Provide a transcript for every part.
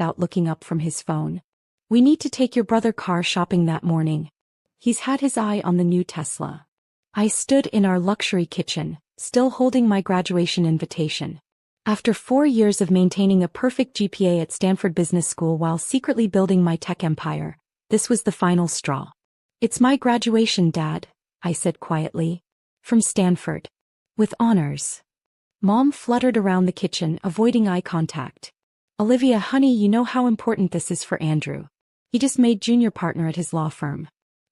without looking up from his phone. We need to take your brother car shopping that morning. He's had his eye on the new Tesla. I stood in our luxury kitchen, still holding my graduation invitation. After 4 years of maintaining a perfect GPA at Stanford Business School while secretly building my tech empire, this was the final straw. It's my graduation, Dad, I said quietly. From Stanford. With honors. Mom fluttered around the kitchen, avoiding eye contact. Olivia, honey, you know how important this is for Andrew. He just made junior partner at his law firm.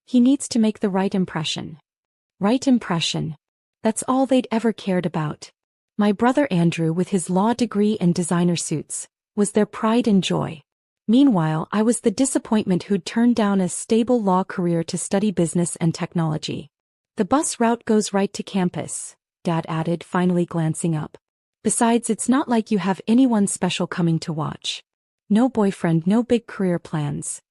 He needs to make the right impression. Right impression. That's all they'd ever cared about. My brother Andrew, with his law degree and designer suits, was their pride and joy. Meanwhile, I was the disappointment who'd turned down a stable law career to study business and technology. The bus route goes right to campus, Dad added, finally glancing up. Besides, it's not like you have anyone special coming to watch. No boyfriend, no big career plans.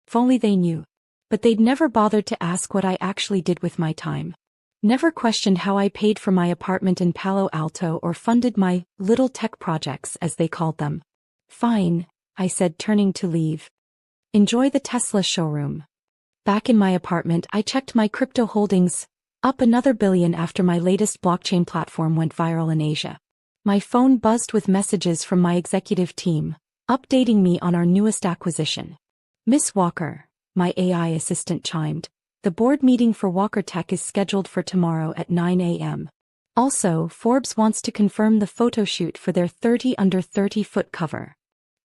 If only they knew. But they'd never bothered to ask what I actually did with my time. Never questioned how I paid for my apartment in Palo Alto or funded my little tech projects, as they called them. Fine, I said, turning to leave. Enjoy the Tesla showroom. Back in my apartment, I checked my crypto holdings, up another $1 billion after my latest blockchain platform went viral in Asia. My phone buzzed with messages from my executive team, updating me on our newest acquisition. Miss Walker, my AI assistant chimed. The board meeting for Walker Tech is scheduled for tomorrow at 9 a.m. Also, Forbes wants to confirm the photo shoot for their 30 under 30 foot cover.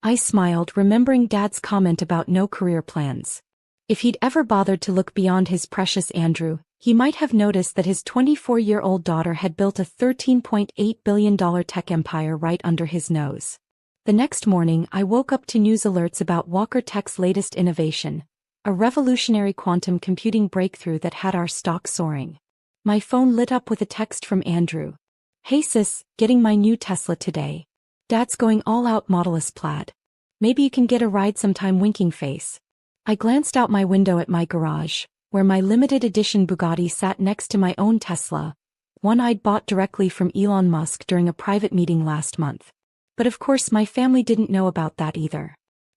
I smiled, remembering Dad's comment about no career plans. If he'd ever bothered to look beyond his precious Andrew, he might have noticed that his 24-year-old daughter had built a $13.8 billion tech empire right under his nose. The next morning, I woke up to news alerts about Walker Tech's latest innovation, a revolutionary quantum computing breakthrough that had our stock soaring. My phone lit up with a text from Andrew. Hey sis, getting my new Tesla today. Dad's going all out Model-S plaid. Maybe you can get a ride sometime, winking face. I glanced out my window at my garage, where my limited edition Bugatti sat next to my own Tesla, one I'd bought directly from Elon Musk during a private meeting last month. But of course my family didn't know about that either.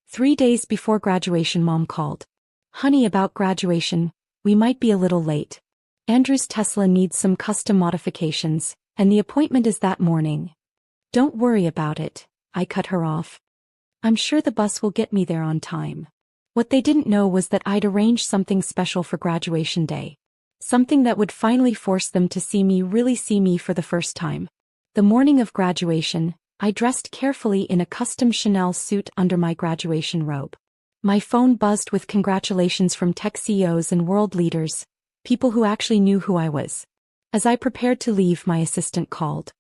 3 days before graduation, Mom called. Honey, about graduation, we might be a little late. Andrew's Tesla needs some custom modifications, and the appointment is that morning. Don't worry about it, I cut her off. I'm sure the bus will get me there on time. What they didn't know was that I'd arranged something special for graduation day. Something that would finally force them to really see me for the first time. The morning of graduation, I dressed carefully in a custom Chanel suit under my graduation robe. My phone buzzed with congratulations from tech CEOs and world leaders, people who actually knew who I was. As I prepared to leave, my assistant called.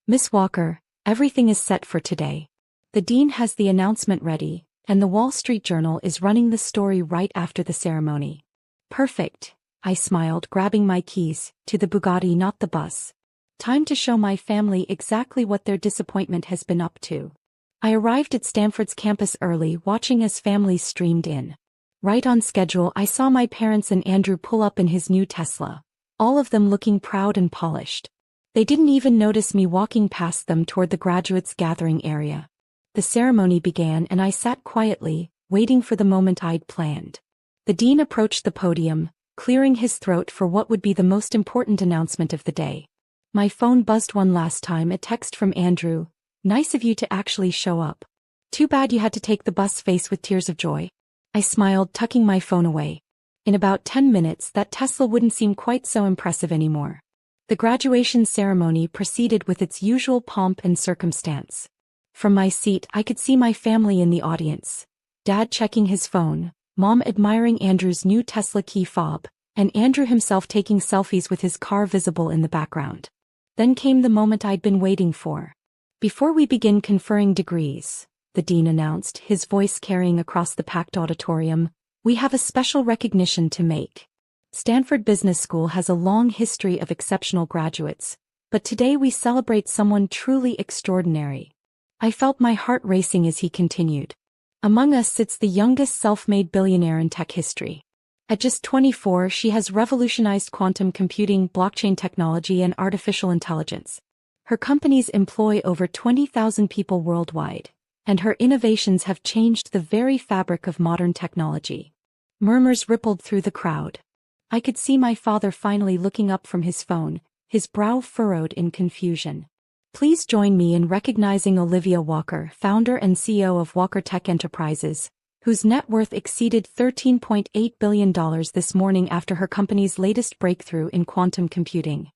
Miss Walker, everything is set for today. The dean has the announcement ready, and the Wall Street Journal is running the story right after the ceremony. Perfect, I smiled, grabbing my keys, to the Bugatti, not the bus. Time to show my family exactly what their disappointment has been up to. I arrived at Stanford's campus early, watching as families streamed in. Right on schedule, I saw my parents and Andrew pull up in his new Tesla, all of them looking proud and polished. They didn't even notice me walking past them toward the graduates' gathering area. The ceremony began and I sat quietly, waiting for the moment I'd planned. The dean approached the podium, clearing his throat for what would be the most important announcement of the day. My phone buzzed one last time, a text from Andrew. Nice of you to actually show up. Too bad you had to take the bus, face with tears of joy. I smiled, tucking my phone away. In about 10 minutes, that Tesla wouldn't seem quite so impressive anymore. The graduation ceremony proceeded with its usual pomp and circumstance. From my seat, I could see my family in the audience. Dad checking his phone, Mom admiring Andrew's new Tesla key fob, and Andrew himself taking selfies with his car visible in the background. Then came the moment I'd been waiting for. Before we begin conferring degrees, the dean announced, his voice carrying across the packed auditorium, we have a special recognition to make. Stanford Business School has a long history of exceptional graduates, but today we celebrate someone truly extraordinary. I felt my heart racing as he continued. Among us sits the youngest self-made billionaire in tech history. At just 24, she has revolutionized quantum computing, blockchain technology, and artificial intelligence. Her companies employ over 20,000 people worldwide, And her innovations have changed the very fabric of modern technology. Murmurs rippled through the crowd. I could see my father finally looking up from his phone, his brow furrowed in confusion. Please join me in recognizing Olivia Walker, founder and CEO of Walker Tech Enterprises, whose net worth exceeded $13.8 billion this morning after her company's latest breakthrough in quantum computing.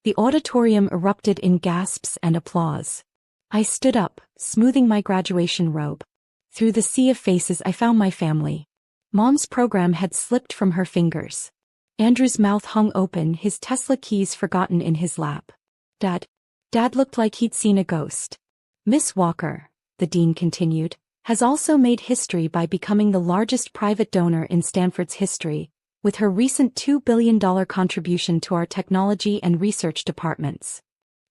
The auditorium erupted in gasps and applause. I stood up, smoothing my graduation robe. Through the sea of faces I found my family. Mom's program had slipped from her fingers. Andrew's mouth hung open, his Tesla keys forgotten in his lap. Dad looked like he'd seen a ghost. Miss Walker, the dean continued, has also made history by becoming the largest private donor in Stanford's history, with her recent $2 billion contribution to our technology and research departments.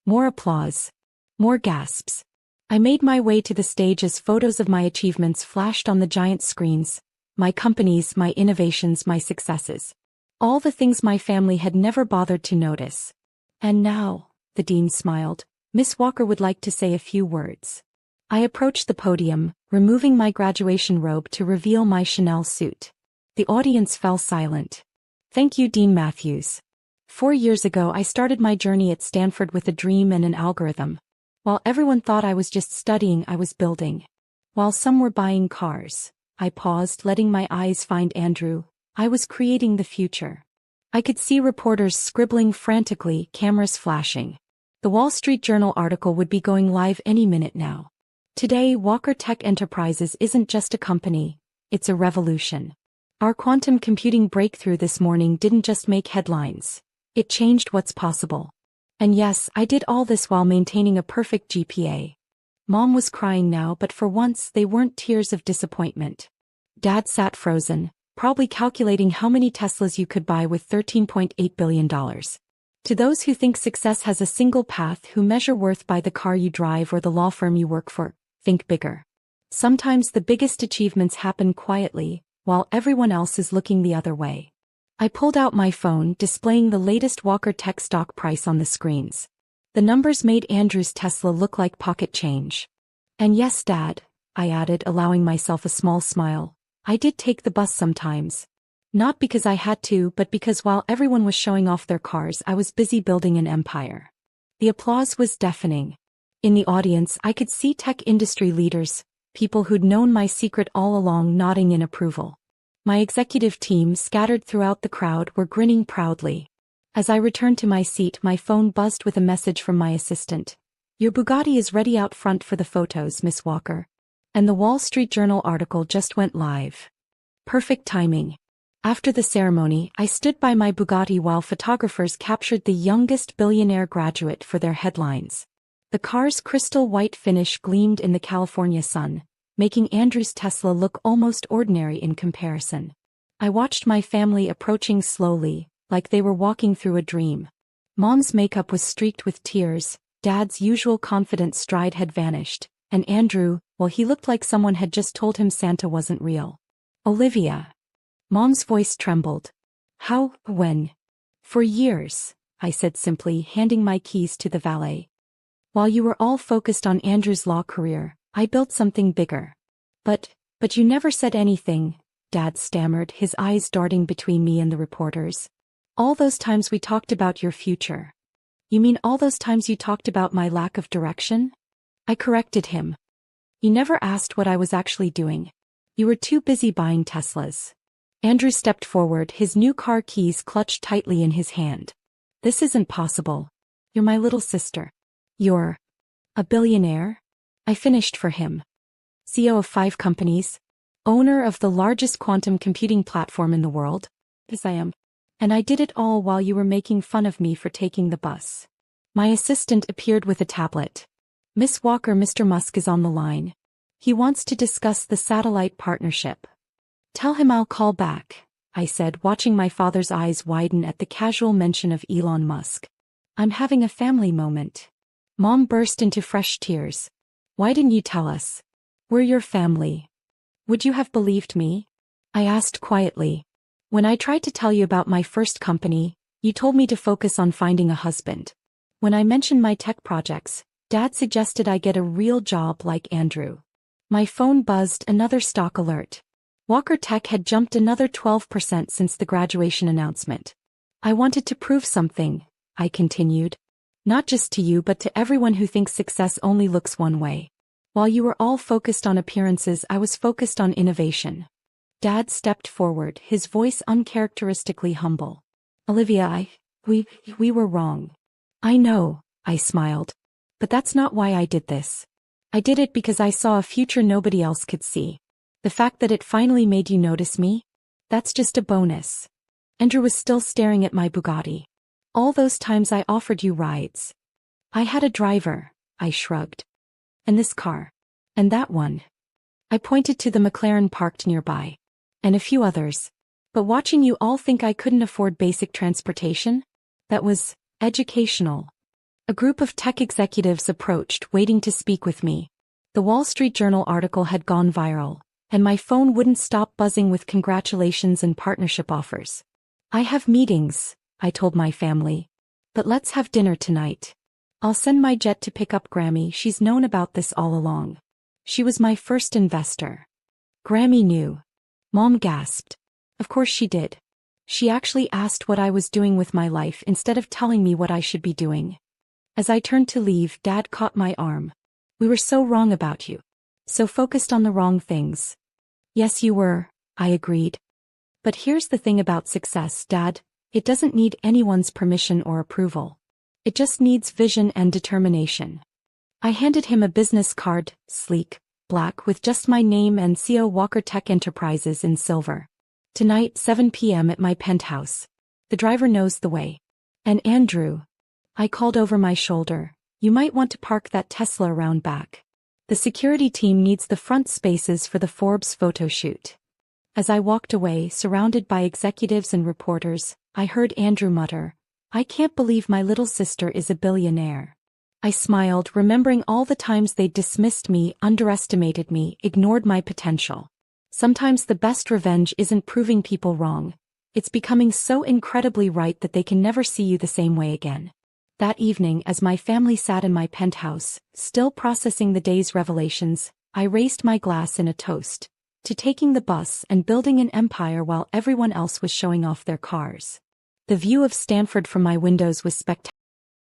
More applause. More gasps. I made my way to the stage as photos of my achievements flashed on the giant screens, my companies, my innovations, my successes. All the things my family had never bothered to notice. And now, the dean smiled, Miss Walker would like to say a few words. I approached the podium, removing my graduation robe to reveal my Chanel suit. The audience fell silent. Thank you, Dean Matthews. 4 years ago I started my journey at Stanford with a dream and an algorithm. While everyone thought I was just studying, I was building. While some were buying cars, I paused, letting my eyes find Andrew. I was creating the future. I could see reporters scribbling frantically, cameras flashing. The Wall Street Journal article would be going live any minute now. Today, Walker Tech Enterprises isn't just a company, it's a revolution. Our quantum computing breakthrough this morning didn't just make headlines. It changed what's possible. And yes, I did all this while maintaining a perfect GPA. Mom was crying now, but for once they weren't tears of disappointment. Dad sat frozen, probably calculating how many Teslas you could buy with $13.8 billion. To those who think success has a single path, who measure worth by the car you drive or the law firm you work for, think bigger. Sometimes the biggest achievements happen quietly, while everyone else is looking the other way. I pulled out my phone, displaying the latest Walker Tech stock price on the screens. The numbers made Andrew's Tesla look like pocket change. And yes, Dad, I added, allowing myself a small smile, I did take the bus sometimes. Not because I had to, but because while everyone was showing off their cars, I was busy building an empire. The applause was deafening. In the audience, I could see tech industry leaders, people who'd known my secret all along, nodding in approval. My executive team, scattered throughout the crowd, were grinning proudly. As I returned to my seat, my phone buzzed with a message from my assistant. Your Bugatti is ready out front for the photos, Miss Walker. And the Wall Street Journal article just went live. Perfect timing. After the ceremony, I stood by my Bugatti while photographers captured the youngest billionaire graduate for their headlines. The car's crystal white finish gleamed in the California sun, making Andrew's Tesla look almost ordinary in comparison. I watched my family approaching slowly, like they were walking through a dream. Mom's makeup was streaked with tears, Dad's usual confident stride had vanished, and Andrew, well, he looked like someone had just told him Santa wasn't real. Olivia. Mom's voice trembled. How, when? For years, I said simply, handing my keys to the valet. While you were all focused on Andrew's law career, I built something bigger. But you never said anything, Dad stammered, his eyes darting between me and the reporters. All those times we talked about your future. You mean all those times you talked about my lack of direction? I corrected him. You never asked what I was actually doing. You were too busy buying Teslas. Andrew stepped forward, his new car keys clutched tightly in his hand. This isn't possible. You're my little sister. You're a billionaire? I finished for him. CEO of 5 companies. Owner of the largest quantum computing platform in the world. Yes, I am. And I did it all while you were making fun of me for taking the bus. My assistant appeared with a tablet. Miss Walker, Mr. Musk is on the line. He wants to discuss the satellite partnership. Tell him I'll call back, I said, watching my father's eyes widen at the casual mention of Elon Musk. I'm having a family moment. Mom burst into fresh tears. Why didn't you tell us? We're your family. Would you have believed me? I asked quietly. When I tried to tell you about my first company, you told me to focus on finding a husband. When I mentioned my tech projects, Dad suggested I get a real job like Andrew. My phone buzzed, another stock alert. Walker Tech had jumped another 12% since the graduation announcement. I wanted to prove something, I continued. Not just to you but to everyone who thinks success only looks one way. While you were all focused on appearances, I was focused on innovation. Dad stepped forward, his voice uncharacteristically humble. Olivia, we were wrong. I know, I smiled. But that's not why I did this. I did it because I saw a future nobody else could see. The fact that it finally made you notice me? That's just a bonus. Andrew was still staring at my Bugatti. All those times I offered you rides. I had a driver, I shrugged. And this car. And that one. I pointed to the McLaren parked nearby. And a few others. But watching you all think I couldn't afford basic transportation? That was educational. A group of tech executives approached, waiting to speak with me. The Wall Street Journal article had gone viral, and my phone wouldn't stop buzzing with congratulations and partnership offers. I have meetings, I told my family. But let's have dinner tonight. I'll send my jet to pick up Grammy. She's known about this all along. She was my first investor. Grammy knew. Mom gasped. Of course she did. She actually asked what I was doing with my life instead of telling me what I should be doing. As I turned to leave, Dad caught my arm. We were so wrong about you. So focused on the wrong things. Yes, you were, I agreed. But here's the thing about success, Dad. It doesn't need anyone's permission or approval. It just needs vision and determination. I handed him a business card, sleek, black, with just my name and CO Walker Tech Enterprises in silver. Tonight, 7 p.m. at my penthouse. The driver knows the way. And Andrew. I called over my shoulder. You might want to park that Tesla around back. The security team needs the front spaces for the Forbes photo shoot. As I walked away, surrounded by executives and reporters, I heard Andrew mutter, I can't believe my little sister is a billionaire. I smiled, remembering all the times they dismissed me, underestimated me, ignored my potential. Sometimes the best revenge isn't proving people wrong. It's becoming so incredibly right that they can never see you the same way again. That evening, as my family sat in my penthouse, still processing the day's revelations, I raised my glass in a toast to taking the bus and building an empire while everyone else was showing off their cars. The view of Stanford from my windows was spectacular.